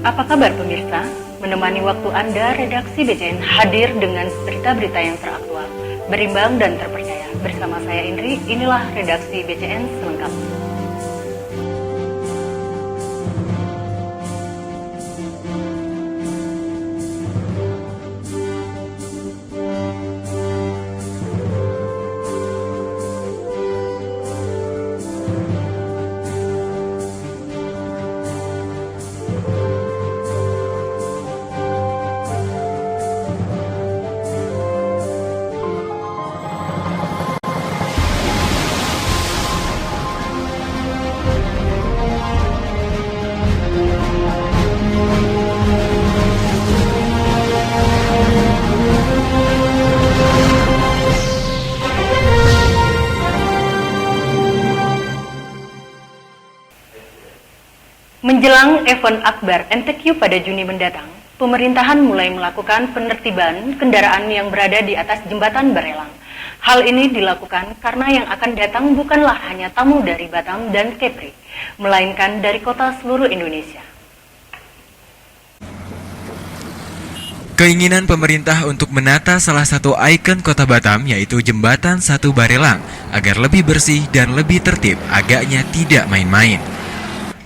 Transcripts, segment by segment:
Apa kabar pemirsa? Menemani waktu Anda, redaksi BCN hadir dengan berita-berita yang teraktual, berimbang dan terpercaya. Bersama saya Indri, inilah redaksi BCN selengkapnya. Menjelang event Akbar NTQ pada Juni mendatang, pemerintahan mulai melakukan penertiban kendaraan yang berada di atas jembatan Barelang. Hal ini dilakukan karena yang akan datang bukanlah hanya tamu dari Batam dan Kepri, melainkan dari kota seluruh Indonesia. Keinginan pemerintah untuk menata salah satu ikon kota Batam yaitu Jembatan 1 Barelang agar lebih bersih dan lebih tertib agaknya tidak main-main.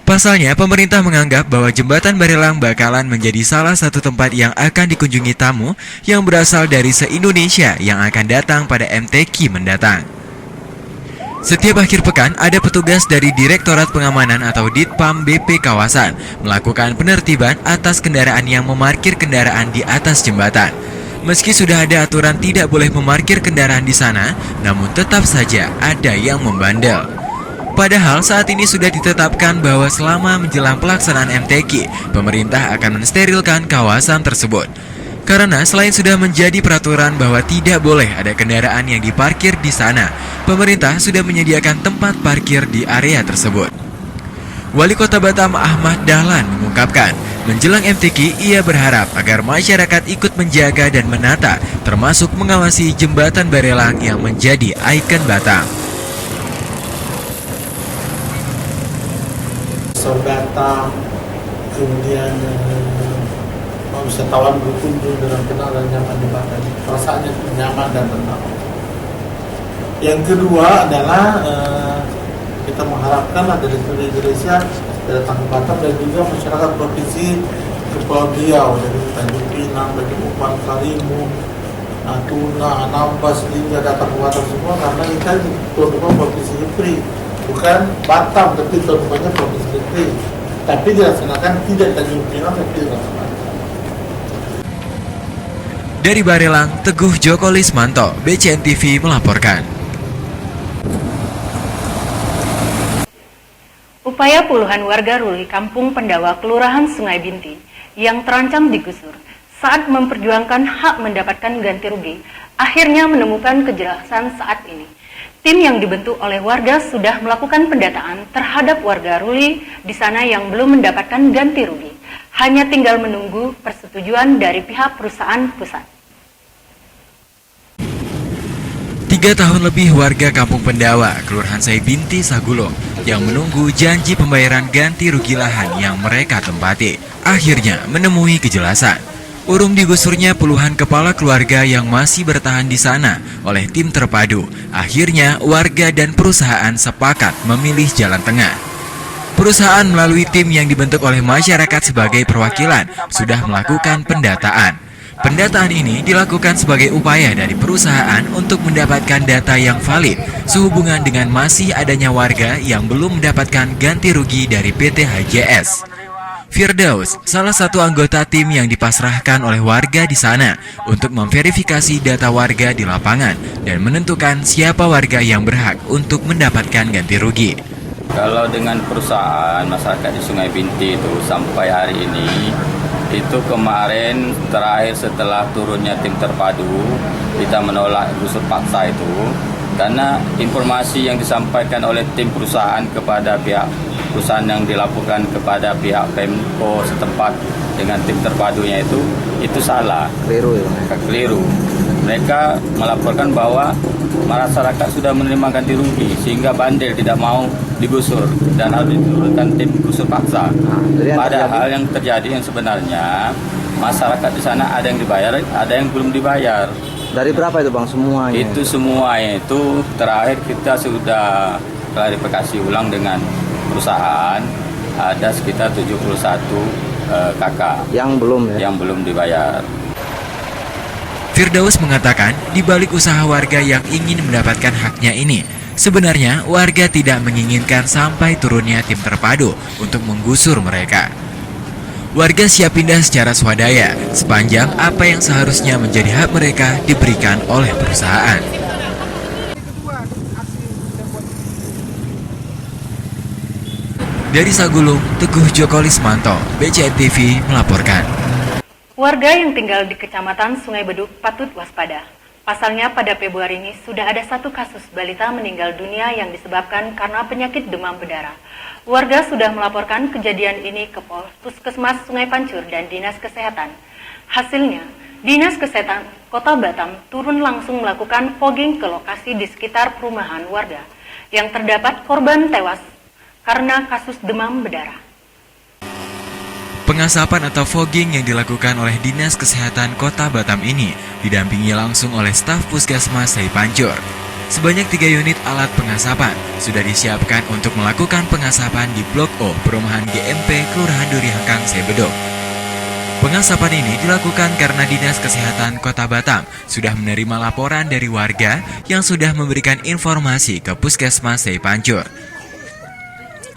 Pasalnya, pemerintah menganggap bahwa Jembatan Barelang bakalan menjadi salah satu tempat yang akan dikunjungi tamu yang berasal dari se-Indonesia yang akan datang pada MTQ mendatang. Setiap akhir pekan, ada petugas dari Direktorat Pengamanan atau Ditpam BP Kawasan melakukan penertiban atas kendaraan yang memarkir kendaraan di atas jembatan. Meski sudah ada aturan tidak boleh memarkir kendaraan di sana, namun tetap saja ada yang membandel. Padahal saat ini sudah ditetapkan bahwa selama menjelang pelaksanaan MTQ, pemerintah akan mensterilkan kawasan tersebut. Karena selain sudah menjadi peraturan bahwa tidak boleh ada kendaraan yang diparkir di sana, pemerintah sudah menyediakan tempat parkir di area tersebut. Wali Kota Batam Ahmad Dahlan mengungkapkan, menjelang MTQ ia berharap agar masyarakat ikut menjaga dan menata, termasuk mengawasi Jembatan Barelang yang menjadi ikon Batam. Data, kemudian wisatawan berkunjung dengan tenang dan nyaman di Batam, perasaannya nyaman dan tenang. Yang kedua adalah kita mengharapkan ada dari Indonesia datang ke Batam dan juga masyarakat provinsi Kepulauan Riau dari Tanjung Pinang, dari Kupang, Karimun, Natuna, Anambas hingga datang ke Batam semua karena kita tuan rumah provinsi Kepri. Bukan Batam, tapi tuan rumahnya provinsi Kepri. Tapi dilaksanakan tidak Tanjung Pinang, tapi dilaksanakan. Dari Barelang, Teguh Joko Lismanto, BCN TV melaporkan. Upaya puluhan warga Ruli Kampung Pendawa, Kelurahan Sungai Binti, yang terancam digusur saat memperjuangkan hak mendapatkan ganti rugi, akhirnya menemukan kejelasan saat ini. Tim yang dibentuk oleh warga sudah melakukan pendataan terhadap warga Ruli di sana yang belum mendapatkan ganti rugi. Hanya tinggal menunggu persetujuan dari pihak perusahaan pusat. 3 tahun lebih warga Kampung Pendawa, Kelurahan Sungai Binti, Sagulong, yang menunggu janji pembayaran ganti rugi lahan yang mereka tempati, akhirnya menemui kejelasan. Urung digusurnya puluhan kepala keluarga yang masih bertahan di sana oleh tim terpadu. Akhirnya warga dan perusahaan sepakat memilih jalan tengah. Perusahaan melalui tim yang dibentuk oleh masyarakat sebagai perwakilan sudah melakukan pendataan. Pendataan ini dilakukan sebagai upaya dari perusahaan untuk mendapatkan data yang valid sehubungan dengan masih adanya warga yang belum mendapatkan ganti rugi dari PT HJS. Firdaus, salah satu anggota tim yang dipasrahkan oleh warga di sana untuk memverifikasi data warga di lapangan dan menentukan siapa warga yang berhak untuk mendapatkan ganti rugi. Kalau dengan perusahaan masyarakat di Sungai Binti itu sampai hari ini, itu kemarin terakhir setelah turunnya tim terpadu, kita menolak gusur paksa itu karena informasi yang disampaikan oleh tim perusahaan kepada pihak perusahaan yang dilaporkan kepada pihak Pemko setempat dengan tim terpadunya itu salah, keliru. Mereka melaporkan bahwa masyarakat sudah menerima ganti rugi sehingga bandel tidak mau digusur dan harus diturunkan tim gusur paksa. Jadi Padahal yang terjadi yang sebenarnya masyarakat di sana ada yang dibayar, ada yang belum dibayar. dari berapa itu Bang semuanya? Itu semuanya itu terakhir kita sudah klarifikasi ulang dengan perusahaan, ada sekitar 71 kakak Yang belum ya? yang belum dibayar. Firdaus mengatakan, di balik usaha warga yang ingin mendapatkan haknya ini, sebenarnya warga tidak menginginkan sampai turunnya tim terpadu untuk menggusur mereka. Warga siap pindah secara swadaya, sepanjang apa yang seharusnya menjadi hak mereka diberikan oleh perusahaan. Dari Sagulung, Teguh Joko Lismanto, BCN TV melaporkan. Warga yang tinggal di Kecamatan Sungai Beduk patut waspada. Pasalnya pada Februari ini sudah ada satu kasus balita meninggal dunia yang disebabkan karena penyakit demam berdarah. Warga sudah melaporkan kejadian ini ke Puskesmas Sungai Pancur dan Dinas Kesehatan. Hasilnya, Dinas Kesehatan Kota Batam turun langsung melakukan fogging ke lokasi di sekitar perumahan warga yang terdapat korban tewas karena kasus demam berdarah. Pengasapan atau fogging yang dilakukan oleh Dinas Kesehatan Kota Batam ini didampingi langsung oleh staf Puskesmas Sungai Pancur. Sebanyak 3 unit alat pengasapan sudah disiapkan untuk melakukan pengasapan di Blok O, Perumahan GMP, Kelurahan Duri Hangkang, Sebedok. Pengasapan ini dilakukan karena Dinas Kesehatan Kota Batam sudah menerima laporan dari warga yang sudah memberikan informasi ke Puskesmas Sungai Pancur.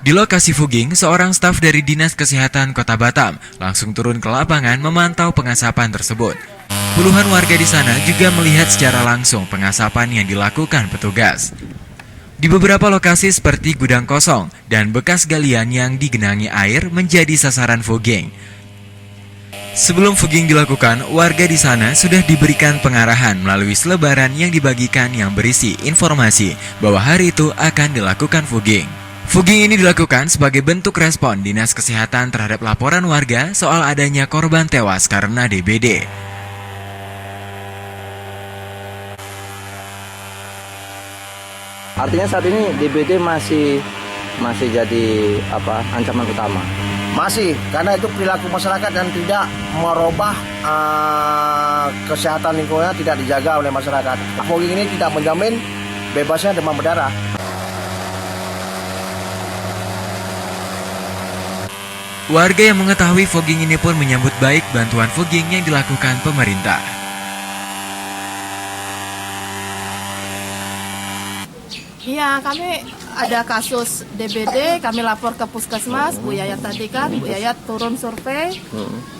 Di lokasi fogging, seorang staf dari Dinas Kesehatan Kota Batam langsung turun ke lapangan memantau pengasapan tersebut. Puluhan warga di sana juga melihat secara langsung pengasapan yang dilakukan petugas. Di beberapa lokasi seperti gudang kosong dan bekas galian yang digenangi air menjadi sasaran fogging. Sebelum fogging dilakukan, warga di sana sudah diberikan pengarahan melalui selebaran yang dibagikan yang berisi informasi bahwa hari itu akan dilakukan fogging. Fogging ini dilakukan sebagai bentuk respon Dinas Kesehatan terhadap laporan warga soal adanya korban tewas karena DBD. Artinya saat ini DBD masih jadi ancaman utama. Masih, karena itu perilaku masyarakat dan tidak merubah kesehatan lingkungan tidak dijaga oleh masyarakat. Fogging ini tidak menjamin bebasnya demam berdarah. Warga yang mengetahui fogging ini pun menyambut baik bantuan fogging yang dilakukan pemerintah. Iya, kami ada kasus DBD, kami lapor ke Puskesmas, Bu Yayat tadi kan, Bu Yayat turun survei.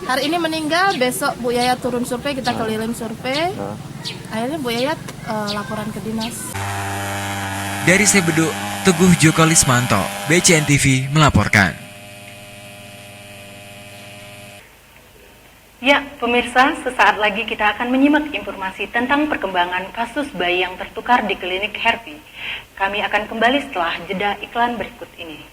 Hari ini meninggal, besok Bu Yayat turun survei, kita keliling survei. Akhirnya Bu Yayat laporan ke dinas. Dari Sebeduk, Teguh Joko Lismanto, BCN TV melaporkan. Ya, pemirsa, sesaat lagi kita akan menyimak informasi tentang perkembangan kasus bayi yang tertukar di klinik Hervi. Kami akan kembali setelah jeda iklan berikut ini.